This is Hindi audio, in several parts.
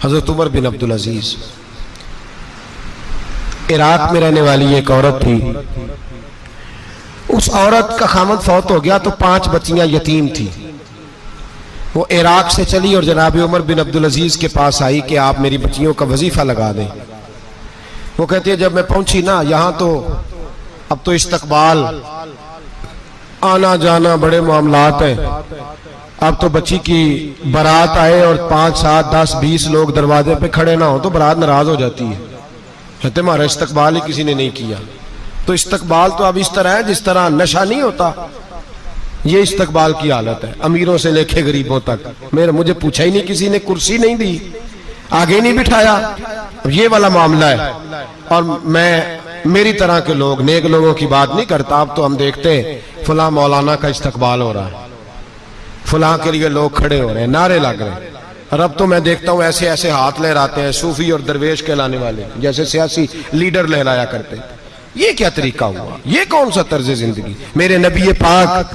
हजरत उमर बिन अब्दुल अजीज इराक में रहने वाली एक औरत थी। उस औरत का खामद फौत हो गया तो 5 बच्चियां यतीम थी। वो इराक से चली और जनाब उमर बिन अब्दुल अजीज के पास आई कि आप मेरी बच्चियों का वजीफा लगा दें। वो कहती है जब मैं पहुंची ना यहाँ तो अब तो इस्तकबाल आना जाना बड़े मामलात हैं। अब तो बच्ची की बारात आए और 5, 7, 10, 20 लोग दरवाजे पे खड़े ना हो तो बारात नाराज हो जाती है। कहते हमारा इस्तकबाल ही किसी ने नहीं किया। तो इस्तकबाल तो अब इस तरह है जिस तरह नशा नहीं होता, ये इस्तकबाल की हालत है, अमीरों से लेके गरीबों तक। मुझे पूछा ही नहीं किसी ने, कुर्सी नहीं दी, आगे नहीं बिठाया, ये वाला मामला है। और मैं मेरी तरह के लोग, नेक लोगों की बात नहीं करता। अब तो हम देखते हैं फलां मौलाना का इस्तकबाल हो रहा है, फलां के लिए लोग खड़े हो रहे हैं, नारे लग रहे हैं। और अब तो मैं देखता हूं ऐसे ऐसे हाथ लहराते हैं सूफी और दरवेश कहलाने वाले, जैसे सियासी लीडर लहराया करते। ये क्या तरीका हुआ? ये कौन सा तर्ज जिंदगी? मेरे नबी पाक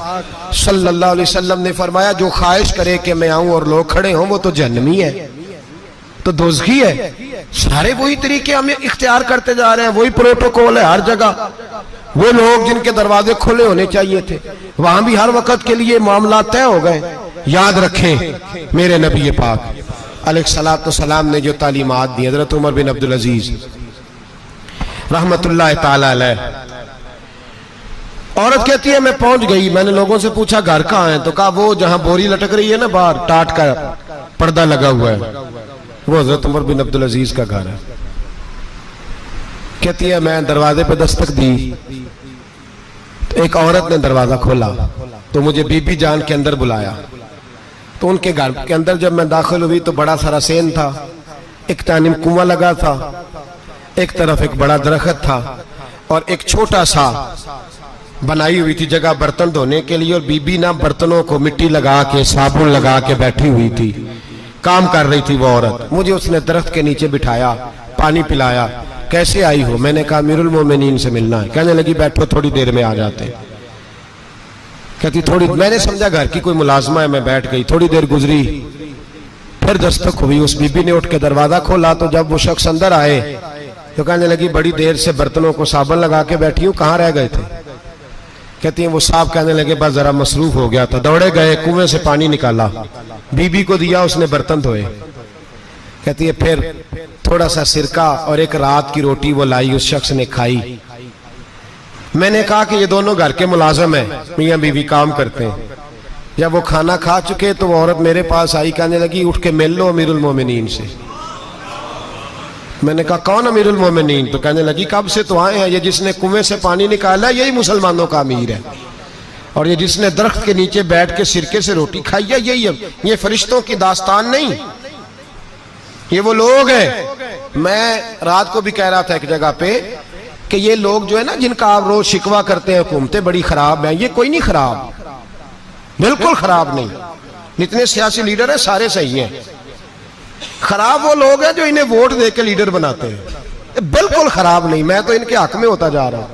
सल्लल्लाहु अलैहि वसल्लम ने फरमाया जो ख्वाहिश करे कि मैं आऊं और लोग खड़े हों वो तो जहन्नमी है, तो दोज़खी है। सारे वही तरीके हम इख्तियार करते जा रहे हैं, वही प्रोटोकॉल है हर जगह। वो लोग जिनके दरवाजे खुले होने चाहिए थे वहां भी हर वक्त के लिए मामला तय हो गए। याद रखें मेरे नबी पाक अलैहिस्सलातु सलाम ने जो तालीमात दी, हज़रत उमर बिन अब्दुल अजीज रहमतुल्लाह ताला अलैह। औरत कहती है मैं पहुंच गई, मैंने लोगों से पूछा घर कहाँ है, तो कहा वो जहां बोरी लटक रही है ना बाहर, टाट का पर्दा लगा हुआ है, वो हज़रत उमर बिन अब्दुल अजीज का घर है। कहती है मैं दरवाजे पे दस्तक दी तो एक औरत ने दरवाजा खोला तो मुझे बीबी जान के अंदर बुलाया। तो उनके घर के अंदर जब मैं दाखिल हुई तो बड़ा सारा सेन था, एक तानिम कुआं लगा था, एक तरफ एक बड़ा दरख्त था और एक छोटा सा बनाई हुई थी जगह बर्तन धोने के लिए। और बीबी ना बर्तनों को मिट्टी लगा के साबुन लगा के बैठी हुई थी, काम कर रही थी वो औरत। मुझे उसने दरख्त के नीचे बिठाया, पानी पिलाया। कैसे आई हो? मैंने कहा अमीरुल मोमिनीन से मिलना है। कहने लगी बैठो थोड़ी देर में आ जाते। कहती थोड़ी, मैंने समझा घर की कोई मुलाजमा है, मैं बैठ गई। थोड़ी देर गुजरी, फिर दस्तक हुई, उस बीबी ने उठ के दरवाजा खोला। तो जब वो शख्स अंदर आए तो कहने लगी बड़ी देर से बर्तनों को साबुन लगा के बैठी हूँ, कहाँ रह गए थे? कहती है वो साहब कहने लगे बस जरा मसरूफ हो गया था, दौड़े गए, कुएं से पानी निकाला, बीबी को दिया, उसने बर्तन धोए। कहती है फिर थोड़ा सा सिरका और एक रात की रोटी वो लाई, उस शख्स ने खाई। मैंने कहा कि ये दोनों घर के मुलाजम हैं, मियां बीवी काम करते हैं। जब वो खाना खा चुके तो वो औरत मेरे पास आई, कहने लगी उठ के मिल लो अमीरुल मोमिनीन से। मैंने कहा कौन अमीरुल मोमिनीन? तो कहने लगी कब से तो आए हैं, ये जिसने कुएं से पानी निकाला यही मुसलमानों का अमीर है, और ये जिसने दरख्त के नीचे बैठ के सिरके से रोटी खाई है यही है। ये फरिश्तों की दास्तान नहीं, ये वो लोग हैं। मैं रात को भी कह रहा था एक जगह पे कि ये लोग जो है ना जिनका आप रोज शिकवा करते हैं हुकूमतें बड़ी खराब हैं, ये कोई नहीं खराब, बिल्कुल खराब नहीं। जितने सियासी लीडर हैं सारे सही हैं। खराब वो लोग हैं जो इन्हें वोट दे के लीडर बनाते हैं, बिल्कुल खराब नहीं। मैं तो इनके हक में होता जा रहा हूं।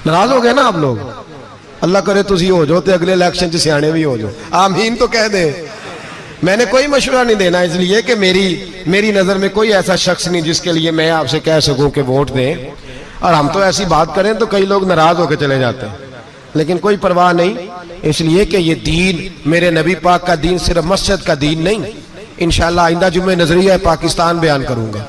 नाराज हो गए ना आप लोग? अल्लाह करे तुझी हो जाओ तो अगले इलेक्शन च सियाने भी हो जाओ, आमीन तो कह दे। मैंने कोई मशवरा नहीं देना इसलिए कि मेरी नजर में कोई ऐसा शख्स नहीं जिसके लिए मैं आपसे कह सकूं कि वोट दें। और हम तो ऐसी बात करें तो कई लोग नाराज होकर चले जाते हैं, लेकिन कोई परवाह नहीं, इसलिए कि ये दीन मेरे नबी पाक का दीन सिर्फ मस्जिद का दीन नहीं। इंशाअल्लाह आइंदा जुम्मे नजरिया पाकिस्तान बयान करूंगा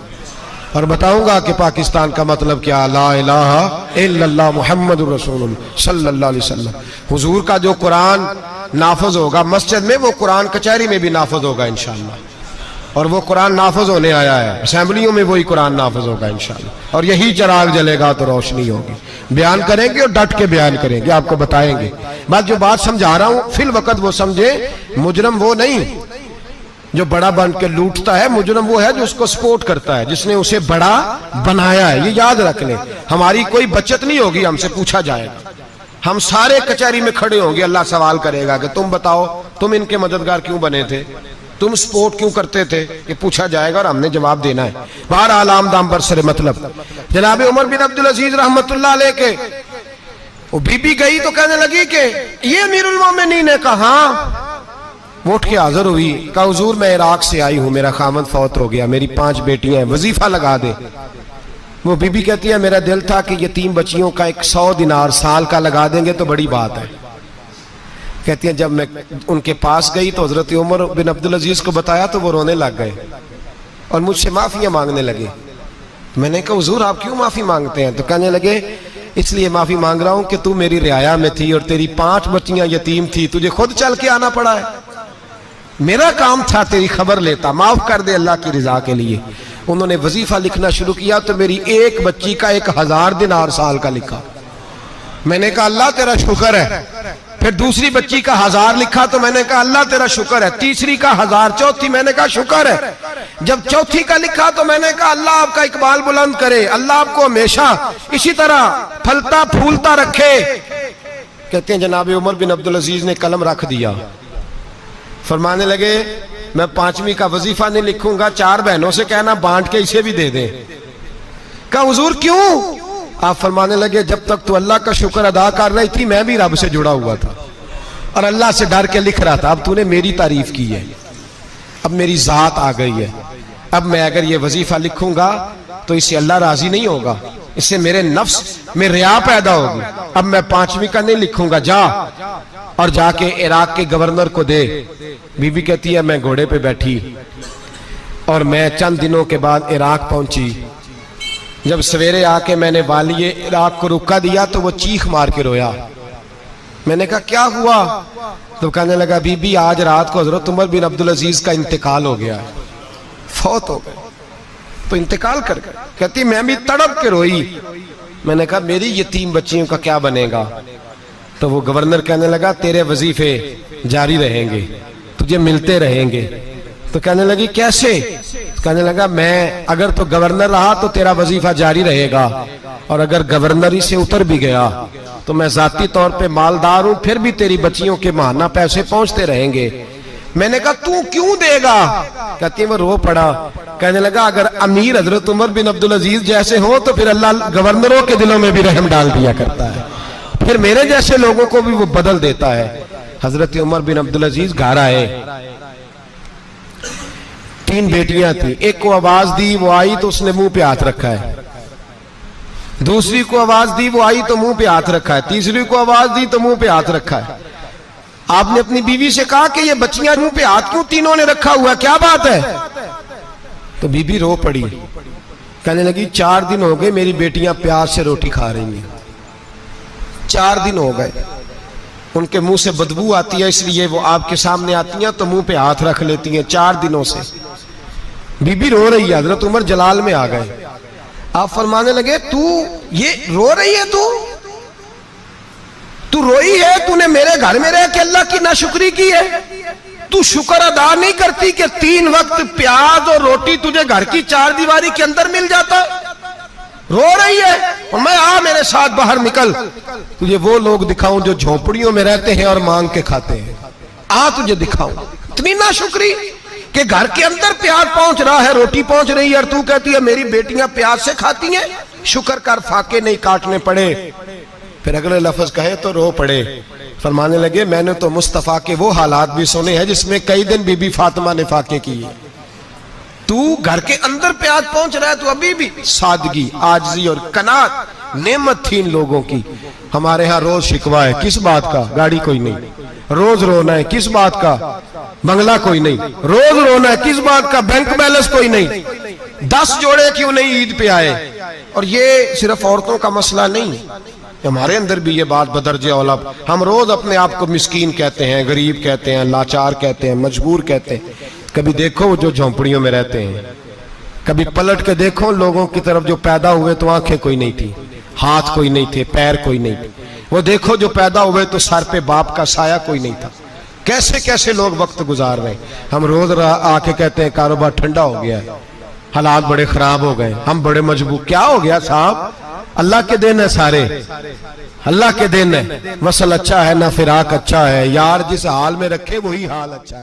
और बताऊंगा कि पाकिस्तान का मतलब क्या, ला इलाहा इल्लल्लाह मुहम्मदुर रसूलुल्लाह सल्लल्लाहु अलैहि वसल्लम। हुजूर का जो कुरान नाफज होगा मस्जिद में, वो कुरान कचहरी में भी नाफज होगा इंशाअल्लाह। और वो कुरान नाफज होने आया है, असेंबलियों में वही कुरान नाफज होगा इंशाअल्लाह। और यही चिराग जलेगा तो रोशनी होगी। बयान करेंगे और डट के बयान करेंगे, आपको बताएंगे। बात जो बात समझा रहा हूं फिल वक्त वो समझे, मुजरम वो नहीं जो बड़ा बन के लूटता है, मुजरम वो है जो उसको सपोर्ट करता है, जिसने उसे बड़ा बनाया है। ये याद रख लें, हमारी कोई बचत नहीं होगी, हमसे पूछा जाएगा। हम सारे कचहरी में खड़े होंगे, अल्लाह सवाल करेगा कि तुम बताओ तुम इनके मददगार क्यों बने थे, तुम सपोर्ट क्यों करते थे, ये पूछा जाएगा और हमने जवाब देना है। बहरहाल आमदाम बरसरे मतलब जनाब उमर बिन अब्दुल अजीज रहमतुल्लाह अलैह के वो बीबी गई तो कहने लगी कि ये अमीरुल मोमिनीन ने कहा, वो उठ के हाजिर हुई, कहा हुजूर मैं इराक से आई हूँ, मेरा खामद फौत हो गया, मेरी 5 बेटियां हैं, वजीफा लगा दे। वो बीबी कहती है मेरा दिल था कि यतीम बच्चियों का 100 दिनार साल का लगा देंगे तो बड़ी बात है। कहती है जब मैं उनके पास गई तो हजरत उमर बिन अब्दुल अजीज को बताया तो वो रोने लग गए और मुझसे माफियां मांगने लगे। मैंने कहा हुजूर आप क्यों माफी मांगते हैं? तो कहने लगे इसलिए माफी मांग रहा हूं कि तू मेरी रियाया में थी और तेरी 5 बच्चियां यतीम थी, तुझे खुद चल के आना पड़ा है। मेरा काम था तेरी खबर लेता, माफ कर दे अल्लाह की रिजा के लिए। उन्होंने वजीफा लिखना शुरू किया तो मेरी एक बच्ची का 1000 दिनार साल का लिखा। मैंने कहा अल्लाह तेरा शुक्र है। फिर दूसरी बच्ची का 1000 लिखा तो मैंने कहा अल्लाह तेरा शुक्र है। तीसरी का 1000, चौथी मैंने कहा शुक्र है। जब चौथी का लिखा तो मैंने कहा अल्लाह आपका इकबाल बुलंद करे, अल्लाह आपको हमेशा इसी तरह फलता फूलता रखे। कहते हैं जनाब उमर बिन अब्दुल अजीज ने कलम रख दिया, फरमाने लगे मैं 5वीं का वजीफा नहीं लिखूंगा, 4 बहनों से कहना बांट के इसे भी दे दे। कहा हुजूर क्यों? आप फरमाने लगे जब तक तू अल्लाह का शुक्र अदा कर रही थी मैं भी रब से जुड़ा हुआ था और अल्लाह से डर के लिख रहा था। अब तूने मेरी तारीफ की है, अब मेरी जात आ गई है, अब मैं अगर ये वजीफा लिखूंगा तो इससे अल्लाह राजी नहीं होगा, इससे मेरे नफ्स में रिया पैदा होगी। अब मैं 5वीं का नहीं लिखूंगा, जा और जाके इराक के गवर्नर को दे। बीबी कहती है मैं घोड़े पे बैठी और मैं चंद दिनों के बाद इराक पहुंची। जब सवेरे आके मैंने वालिए इराक को रुका दिया तो वो चीख मार के रोया। मैंने कहा क्या हुआ? तो कहने लगा बीबी आज रात को हजरत उमर बिन अब्दुल अजीज का इंतकाल हो गया, फौत हो गए, तो इंतकाल कर गए। कहती मैं भी तड़प के रोई। मैंने कहा मेरी यतीम बच्चियों का क्या बनेगा? तो वो गवर्नर कहने लगा तेरे वजीफे जारी रहेंगे, तुझे मिलते रहेंगे। तो कहने लगी कैसे? कहने लगा मैं अगर तो गवर्नर रहा तो तेरा वजीफा जारी रहेगा और अगर गवर्नरी से उतर भी गया तो मैं जाती तौर पे मालदार हूं, फिर भी तेरी बच्चियों के माहाना पैसे पहुंचते रहेंगे। मैंने कहा तू क्यों देगा? कहती है वो रो पड़ा। कहने लगा अगर अमीर हजरत उमर बिन अब्दुल अजीज जैसे हो तो फिर अल्लाह गवर्नरों के दिलों में भी रहम डाल दिया करता है, फिर मेरे जैसे लोगों को भी वो बदल देता है। हजरत उमर बिन अब्दुल अजीज घर आए, 3 बेटियां थी। एक को आवाज दी, वो आई तो उसने मुंह पे हाथ रखा है। दूसरी को आवाज दी, वो आई तो मुंह पे हाथ रखा है। तीसरी को आवाज दी तो मुंह पे हाथ रखा है। आपने अपनी बीवी से कहा कि ये बच्चियां मुंह पे हाथ क्यों तीनों ने रखा हुआ, क्या बात है? तो बीबी रो पड़ी, कहने लगी 4 दिन हो गए मेरी बेटियां प्यास से रोटी खा रही हैं, 4 दिन हो गए, उनके मुंह से बदबू आती है इसलिए वो आपके सामने आती हैं तो मुंह पे हाथ रख लेती हैं 4 दिनों से। बीबी रो रही है। हजरत उमर जलाल में आ गए। आप फरमाने लगे तू ये रो रही है, तू रोई है, तूने मेरे घर में रह के अल्लाह की नाशुक्री की है, तू शुक्र अदा नहीं करती कि 3 वक्त प्याज और रोटी तुझे घर की 4 दीवारी के अंदर मिल जाता? रो रही है और मैं आ मेरे साथ बाहर निकल, तुझे वो लोग दिखाऊं जो झोपड़ियों में रहते हैं और मांग के खाते हैं, आ तुझे दिखाऊं। इतनी नाशुक्री कि घर के अंदर प्याज पहुंच रहा है, रोटी पहुंच रही है और तू कहती है मेरी बेटियां प्याज से खाती हैं, शुक्र कर फाके नहीं काटने पड़े। फिर अगले लफ्ज कहे तो रो पड़े। फरमाने लगे मैंने तो मुस्तफा के वो हालात भी सुने हैं जिसमें कई दिन बीबी फातिमा ने फाके किए। तू घर के अंदर प्याज पहुंच रहा है, तू अभी भी सादगी, आजजी और कनात नेमत थी इन लोगों की। हमारे यहाँ रोज शिकवा है, किस बात का? गाड़ी कोई नहीं। रोज रोना है, किस बात का? बंगला कोई नहीं। रोज रोना है, किस बात का? बैंक बैलेंस कोई नहीं। 10 जोड़े क्यों नहीं ईद पे आए? और ये सिर्फ औरतों का मसला नहीं, हमारे अंदर भी ये बात बदर्जे औला। हम रोज अपने आप को मिस्कीन कहते हैं, गरीब कहते हैं, लाचार कहते हैं, मजबूर कहते हैं। कभी देखो जो झोंपड़ियों में रहते हैं, कभी पलट के देखो लोगों की तरफ जो पैदा हुए तो आंखें कोई नहीं थी, हाथ कोई नहीं थे, पैर कोई नहीं थे। वो देखो जो पैदा हुए तो सर पे बाप का साया कोई नहीं था। कैसे कैसे लोग वक्त गुजार रहे। हम रोज आके कहते हैं कारोबार ठंडा हो गया है, हालात बड़े खराब हो गए, हम बड़े मजबूर। क्या हो गया साहब? अल्लाह के दिन है, सारे अल्लाह के दिन है। मसल अच्छा है ना फिराक अच्छा है, यार जिस हाल में रखे वही हाल अच्छा है।